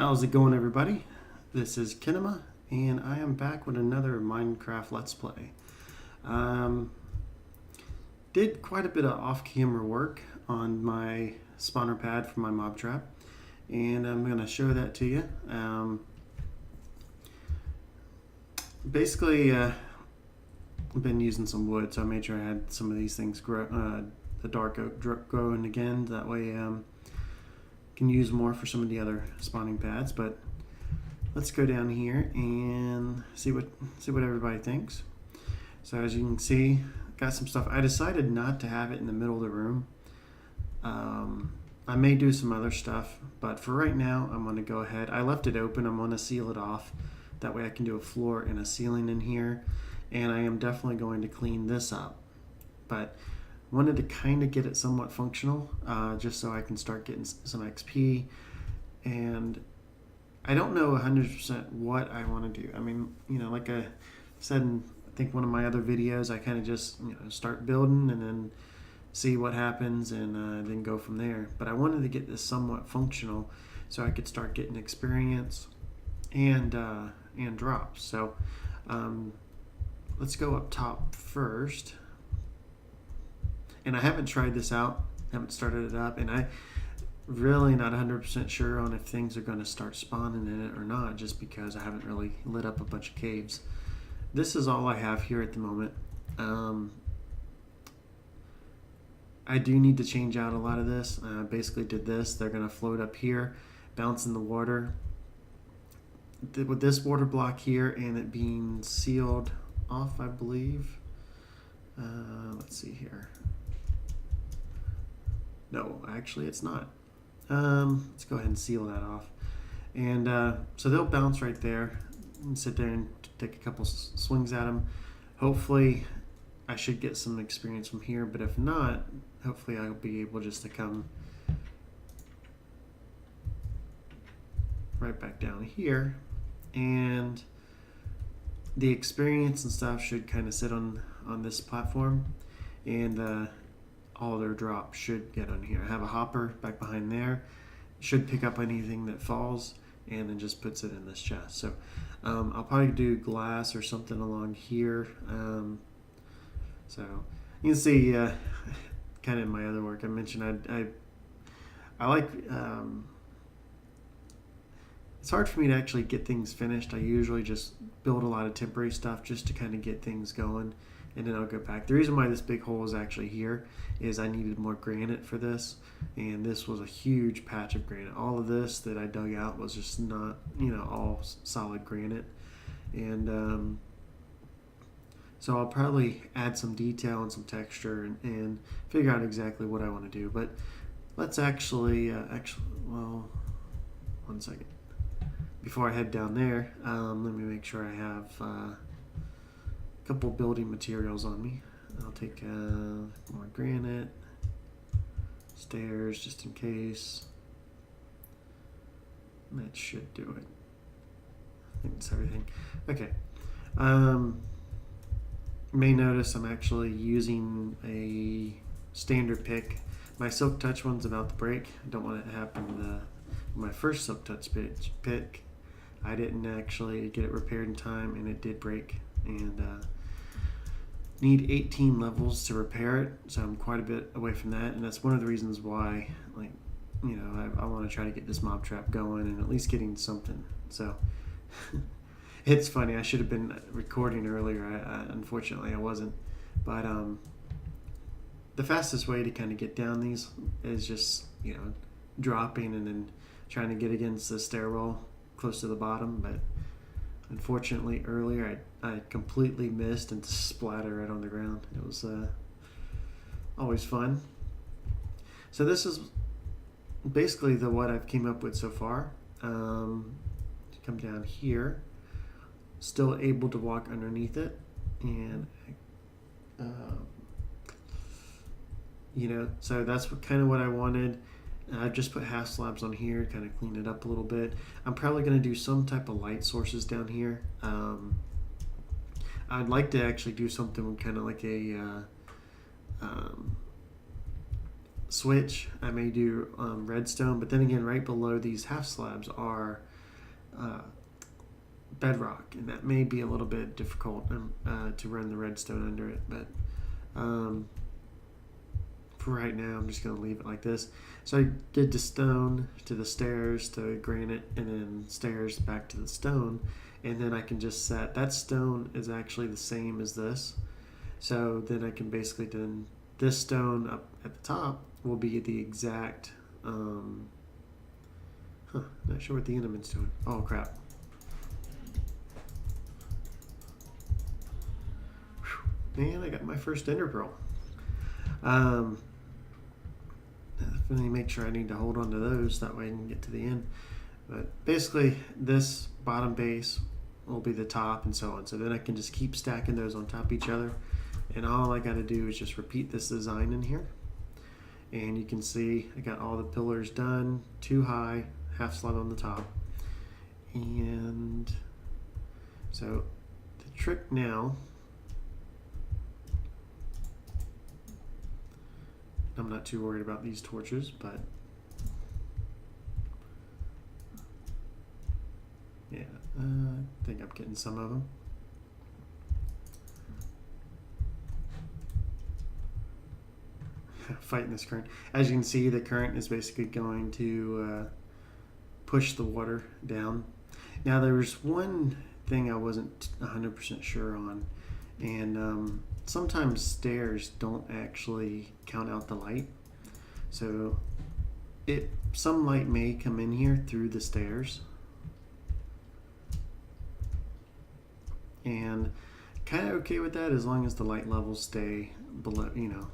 How's it going, everybody? This is Kinema, and I am back with another Minecraft Let's Play. Um, did quite a bit of off-camera work on my spawner pad for my mob trap, and I'm going to show that to you. Basically, I've been using some wood, so I made sure I had some of these things grow, the dark oak growing again. That way, can use more for some of the other spawning pads. But let's go down here and see what everybody thinks. So as you can see, got some stuff. I decided not to have it in the middle of the room. I may do some other stuff, but for right now, I'm going to go ahead. I left it open. I'm going to seal it off. That way I can do a floor and a ceiling in here. And I am definitely going to clean this up. But wanted to kind of get it somewhat functional, just so I can start getting some XP. And I don't know 100% what I want to do. I mean, like I said in, I think, one of my other videos, I kind of just start building and then see what happens, and then go from there. But I wanted to get this somewhat functional so I could start getting experience and drops. So let's go up top first. And I haven't tried this out, haven't started it up, and I really not 100% sure on if things are going to start spawning in it or not, just because I haven't really lit up a bunch of caves. This is all I have here at the moment. I do need to change out a lot of this. I basically did this. They're going to float up here, bounce in the water. With this water block here and it being sealed off, I believe. Let's see here. No, actually it's not. Let's go ahead and seal that off. And so they'll bounce right there and sit there and take a couple swings at them. Hopefully I should get some experience from here, but if not, hopefully I'll be able just to come right back down here, and the experience and stuff should kind of sit on this platform, and all their drops should get on here. I have a hopper back behind there. Should pick up anything that falls and then just puts it in this chest. So I'll probably do glass or something along here. So you can see kind of in my other work I mentioned I like it's hard for me to actually get things finished. I usually just build a lot of temporary stuff just to kind of get things going, and then I'll go back. The reason why this big hole is actually here is I needed more granite for this, and this was a huge patch of granite. All of this that I dug out was just not, all solid granite. And so I'll probably add some detail and some texture and figure out exactly what I want to do. But let's actually, well, one second. Before I head down there, let me make sure I have a couple building materials on me. I'll take more granite, stairs just in case. That should do it. I think that's everything. Okay. You may notice I'm actually using a standard pick. My Silk Touch one's about to break. I don't want it to happen my first Silk Touch pick. I didn't actually get it repaired in time, and it did break. And need 18 levels to repair it, so I'm quite a bit away from that. And that's one of the reasons why, I want to try to get this mob trap going and at least getting something. So it's funny. I should have been recording earlier. Unfortunately, I wasn't. But the fastest way to kind of get down these is just dropping and then trying to get against the stairwell close to the bottom. But unfortunately, earlier I completely missed and splattered right on the ground. It was always fun. So this is basically what I've came up with so far. Come down here, still able to walk underneath it, and so that's kind of what I wanted. I've just put half slabs on here, kind of clean it up a little bit. I'm probably going to do some type of light sources down here. I'd like to actually do something kind of like a switch. I may do redstone, but then again, right below these half slabs are bedrock, and that may be a little bit difficult to run the redstone under it, but for right now I'm just going to leave it like this. So I did the stone to the stairs to granite, and then stairs back to the stone, and then I can just set that stone is actually the same as this, so then I can basically then this stone up at the top will be the exact not sure what the Enderman's doing. Oh crap. And I got my first ender pearl. Definitely make sure I need to hold on to those, that way I can get to the end. But basically, this bottom base will be the top and so on. So then I can just keep stacking those on top of each other. And all I got to do is just repeat this design in here. And you can see I got all the pillars done, 2 high, half slot on the top. And so the trick now, I'm not too worried about these torches, but yeah, I think I'm getting some of them. Fighting this current. As you can see, the current is basically going to push the water down. Now there was one thing I wasn't 100% sure on, and sometimes stairs don't actually count out the light, so some light may come in here through the stairs, and kind of okay with that as long as the light levels stay below, you know.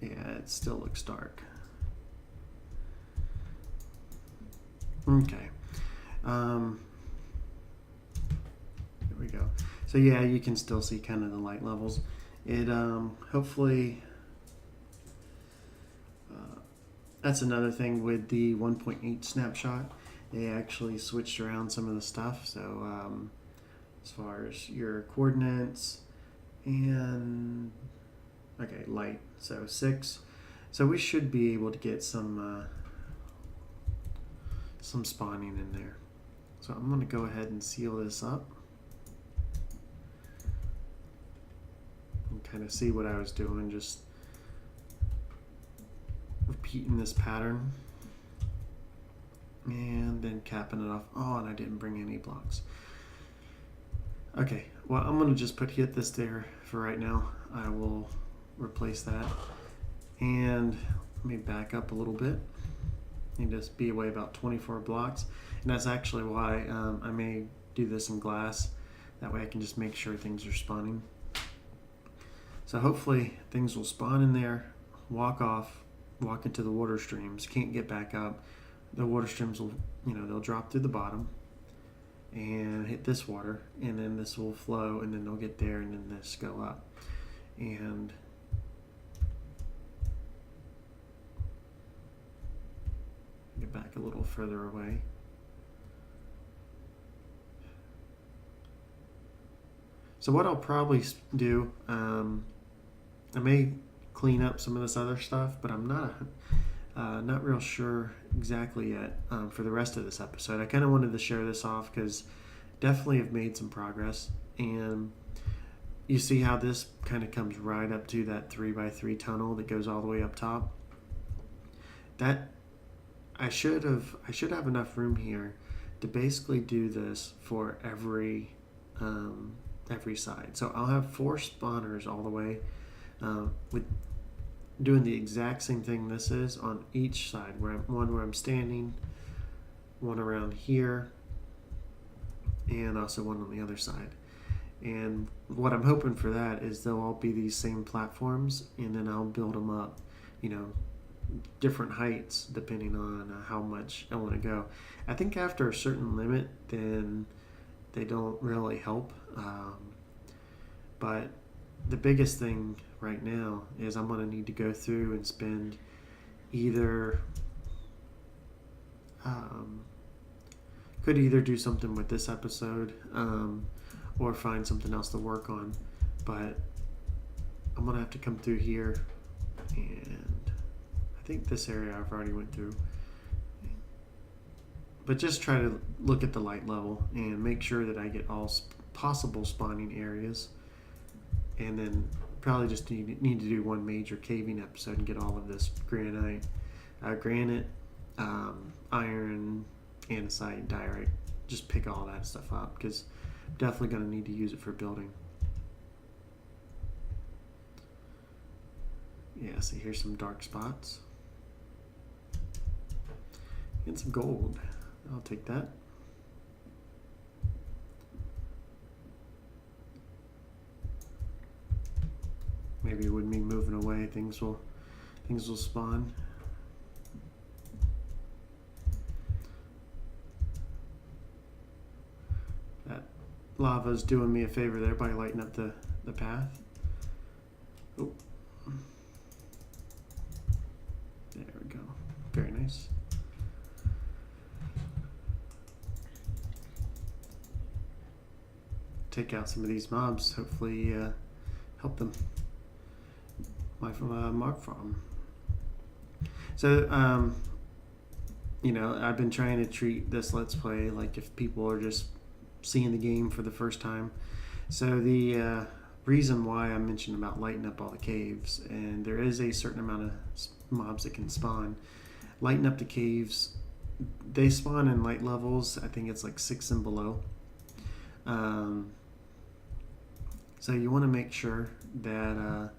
Yeah, it still looks dark. Okay. Here we go. So yeah, you can still see kind of the light levels. It hopefully that's another thing with the 1.8 snapshot. They actually switched around some of the stuff. So as far as your coordinates and okay, light. So 6. So we should be able to get some spawning in there. So I'm going to go ahead and seal this up and kind of see what I was doing, just repeating this pattern and then capping it off. Oh, and I didn't bring any blocks. Okay, well, I'm going to just hit this there for right now. I will replace that, and let me back up a little bit and just be away about 24 blocks, and that's actually why I may do this in glass, that way I can just make sure things are spawning. So hopefully things will spawn in there, walk off, walk into the water streams, can't get back up. The water streams will, you know, they'll drop through the bottom and hit this water, and then this will flow, and then they'll get there, and then this go up. And get back a little further away. So what I'll probably do, I may clean up some of this other stuff, but I'm not real sure exactly yet for the rest of this episode. I kind of wanted to share this off because definitely have made some progress, and you see how this kind of comes right up to that 3x3 tunnel that goes all the way up top. That I should have enough room here to basically do this for every side. So I'll have 4 spawners all the way with doing the exact same thing this is on each side, one where I'm standing, one around here, and also one on the other side. And what I'm hoping for that is they'll all be these same platforms, and then I'll build them up, you know, different heights depending on how much I want to go. I think after a certain limit, then they don't really help. But the biggest thing right now is I'm going to need to go through and spend either could either do something with this episode or find something else to work on, but I'm going to have to come through here, and I think this area I've already went through. but just try to look at the light level and make sure that I get all possible spawning areas, and then probably just need to do one major caving episode and get all of this granite, iron, andesite, diorite. Just pick all that stuff up because I'm definitely going to need to use it for building. Yeah, see here's some dark spots and some gold. I'll take that. Maybe with me moving away, things will spawn. That lava's doing me a favor there by lighting up the path. Oh. There we go. Very nice. Take out some of these mobs, hopefully help them. My mob farm. So, you know, I've been trying to treat this Let's Play like if people are just seeing the game for the first time. So the reason why I mentioned about lighting up all the caves, and there is a certain amount of mobs that can spawn. Lighten up the caves. They spawn in light levels. I think it's like 6 and below. So you want to make sure that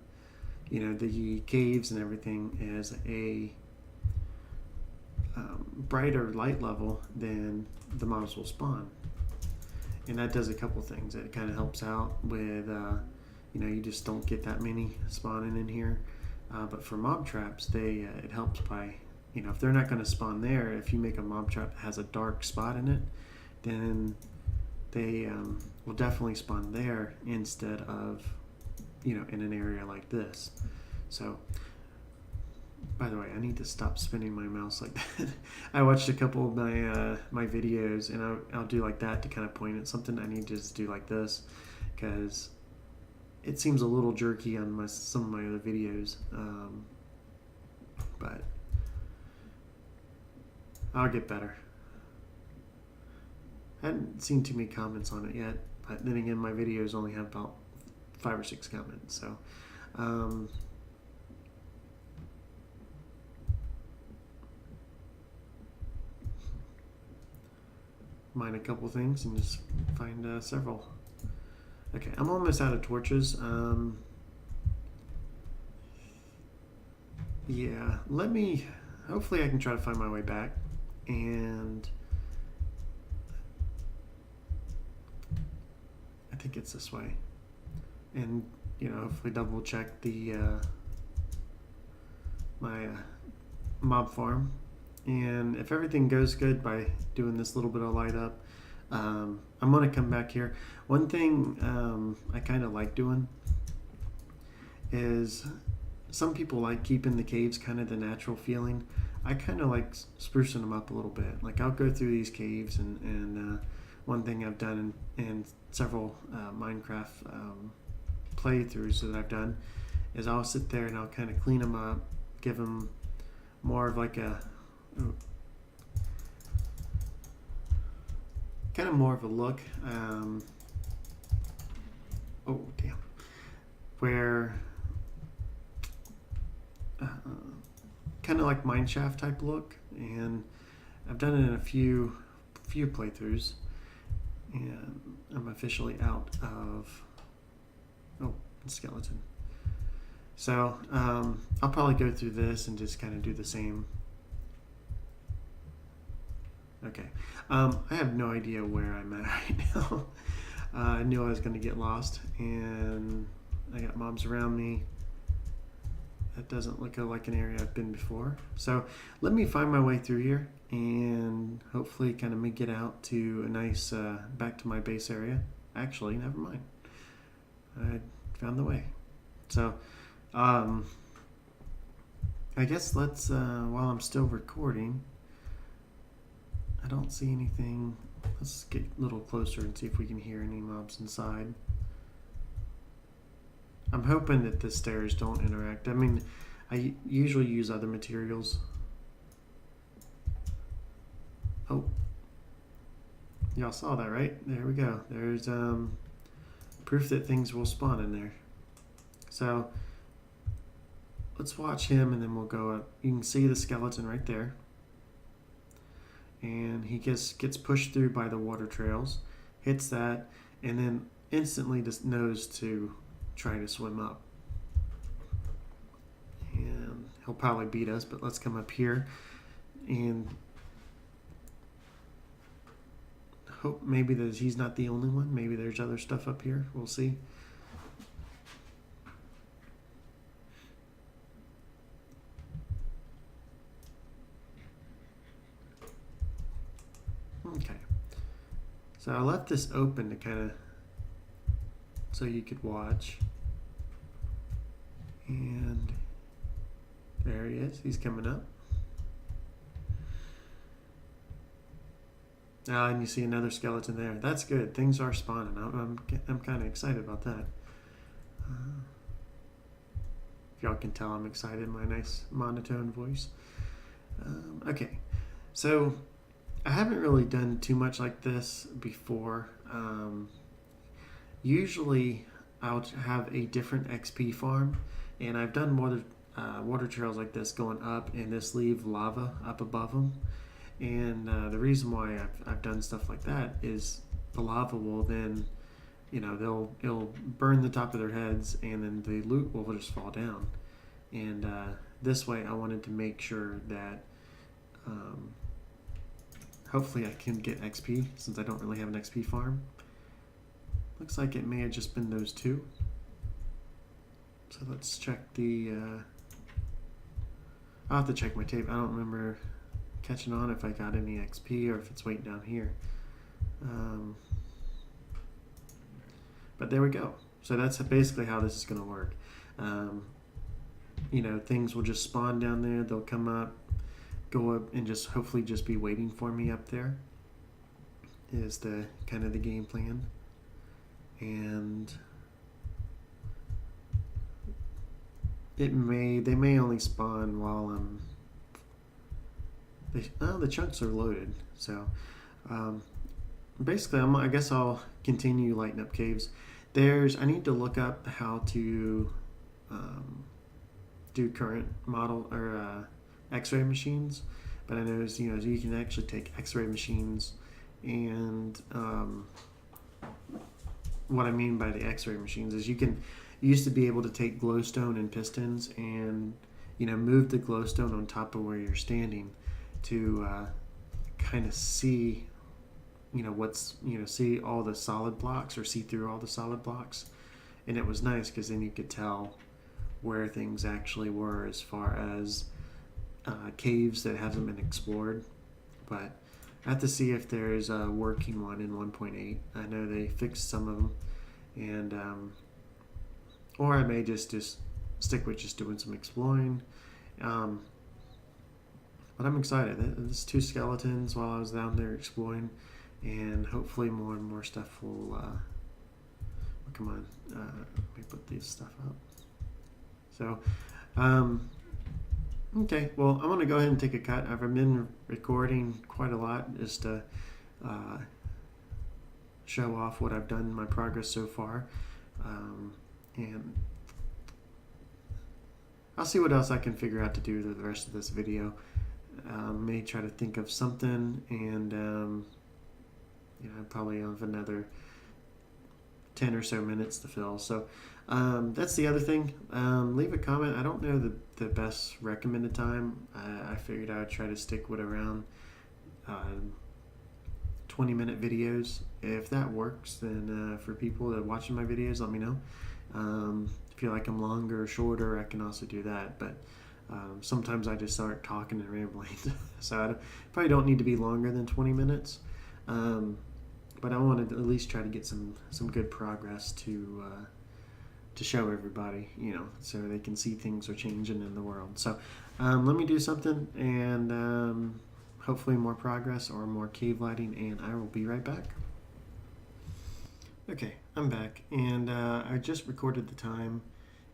you know, the caves and everything is a brighter light level than the mobs will spawn, and that does a couple things. It kind of helps out with you know, you just don't get that many spawning in here, but for mob traps, they it helps by, you know, if they're not going to spawn there, if you make a mob trap that has a dark spot in it, then they will definitely spawn there instead of, you know, in an area like this. So, by the way, I need to stop spinning my mouse like that. I watched a couple of my videos, and I'll do like that to kind of point at something. I need to just do like this because it seems a little jerky on some of my other videos, but I'll get better. I hadn't seen too many comments on it yet, but then again, my videos only have about 5 or 6 comments, so mine a couple things and just find several. Okay, I'm almost out of torches. Yeah, hopefully I can try to find my way back, and I think it's this way. And, you know, hopefully double check the my mob farm, and if everything goes good by doing this little bit of light up, I'm gonna come back here. One thing I kind of like doing is, some people like keeping the caves kind of the natural feeling. I kind of like sprucing them up a little bit. Like, I'll go through these caves, and one thing I've done in several Minecraft playthroughs that I've done is I'll sit there and I'll kind of clean them up, give them more of like a kind of more of a look. Oh damn! Where kind of like mineshaft type look, and I've done it in a few playthroughs, and I'm officially out of skeleton. So I'll probably go through this and just kind of do the same. Okay, I have no idea where I'm at right now. I knew I was going to get lost, and I got mobs around me. That doesn't look like an area I've been before. So let me find my way through here and hopefully kind of get out to a nice, back to my base area. Actually, never mind. I found the way. So I guess let's, while I'm still recording, I don't see anything. Let's get a little closer and see if we can hear any mobs inside. I'm hoping that the stairs don't interact. I mean, I usually use other materials. Oh, Y'all saw that, right? There we go. There's proof that things will spawn in there. So let's watch him and then we'll go up. You can see the skeleton right there. And he gets pushed through by the water trails, hits that, and then instantly just knows to try to swim up. And he'll probably beat us, but let's come up here and hope maybe that he's not the only one. Maybe there's other stuff up here. We'll see. Okay. So I left this open to kind of so you could watch. And there he is. He's coming up. And you see another skeleton there. That's good. Things are spawning. I'm kind of excited about that. If y'all can tell, I'm excited. My nice monotone voice. Okay, so I haven't really done too much like this before. Usually, I'll have a different XP farm, and I've done water trails like this going up, and this leave lava up above them. And the reason why I've done stuff like that is the lava will then, it'll burn the top of their heads, and then the loot will just fall down. And this way, I wanted to make sure that hopefully I can get XP since I don't really have an XP farm. Looks like it may have just been those two. So let's check the. I'll have to check my tape. I don't remember catching on if I got any XP or if it's waiting down here. But there we go. So that's basically how this is going to work. Things will just spawn down there. They'll come up, go up, and just hopefully just be waiting for me up there. Is the kind of the game plan. And they may only spawn while I'm. The chunks are loaded, so basically, I guess I'll continue lighting up caves. I need to look up how to do current model or X-ray machines, but I noticed you can actually take X-ray machines, and what I mean by the X-ray machines is you used to be able to take glowstone and pistons and move the glowstone on top of where you're standing to kind of see see all the solid blocks or see through all the solid blocks. And it was nice because then you could tell where things actually were as far as caves that haven't been explored. But I have to see if there's a working one in 1.8. I know they fixed some of them, and or I may just stick with just doing some exploring. But I'm excited. There's two skeletons while I was down there exploring, and hopefully more and more stuff will come on. Let me put this stuff up. So, okay. Well, I'm going to go ahead and take a cut. I've been recording quite a lot just to show off what I've done, my progress so far, and I'll see what else I can figure out to do the rest of this video. May try to think of something, and I probably have another 10 or so minutes to fill. So that's the other thing. Leave a comment. I don't know the best recommended time. I figured I would try to stick with around 20-minute videos. If that works, then for people that are watching my videos, let me know. If you like them longer or shorter, I can also do that. But sometimes I just start talking and rambling. So I probably don't need to be longer than 20 minutes. But I wanted to at least try to get some good progress to show everybody, so they can see things are changing in the world. So let me do something, and hopefully more progress or more cave lighting, and I will be right back. Okay, I'm back, and I just recorded the time,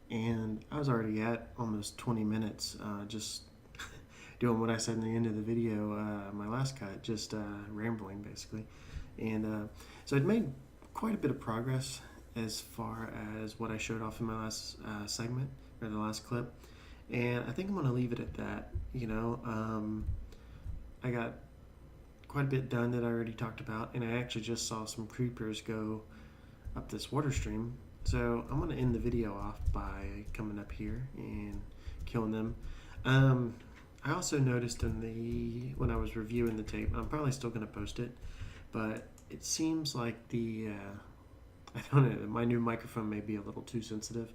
and I was already at almost 20 minutes just doing what I said in the end of the video, my last cut, just rambling basically. And so I'd made quite a bit of progress as far as what I showed off in my last segment, or the last clip. And I think I'm going to leave it at that. I got quite a bit done that I already talked about, and I actually just saw some creepers go up this water stream. So I'm going to end the video off by coming up here and killing them. I also noticed when I was reviewing the tape, I'm probably still going to post it, but it seems like I don't know, my new microphone may be a little too sensitive.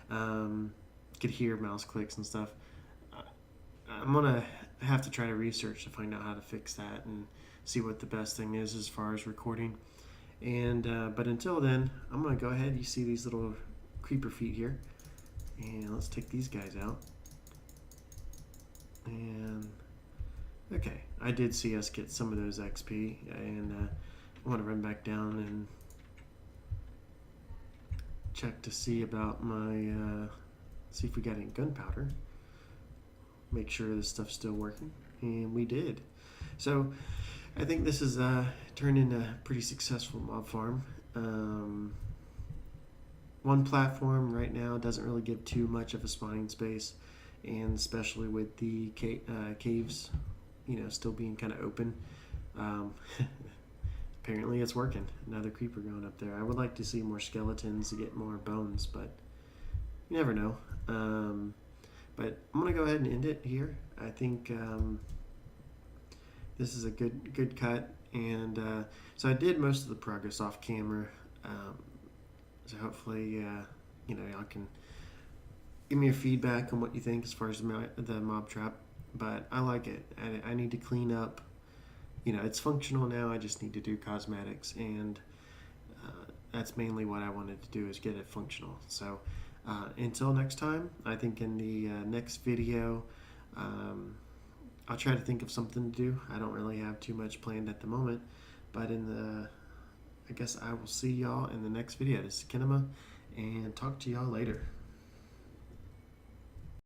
Could hear mouse clicks and stuff. I'm gonna have to try to research to find out how to fix that and see what the best thing is as far as recording. But until then, I'm gonna go ahead. You see these little creeper feet here, and let's take these guys out. And okay, I did see us get some of those XP, and I want to run back down and check to see about my see if we got any gunpowder. Make sure this stuff's still working, and we did. So I think this is turned into a pretty successful mob farm. One platform right now doesn't really give too much of a spawning space, and especially with the caves, still being kind of open. Apparently it's working. Another creeper going up there. I would like to see more skeletons to get more bones, but you never know. But I'm going to go ahead and end it here. I think this is a good cut. And so I did most of the progress off camera. So hopefully, y'all can give me your feedback on what you think as far as the mob trap. But I like it. I need to clean up. It's functional now. I just need to do cosmetics. And that's mainly what I wanted to do, is get it functional. So until next time, I think in the next video, I'll try to think of something to do. I don't really have too much planned at the moment, but I guess I will see y'all in the next video. This is Kinema, and talk to y'all later.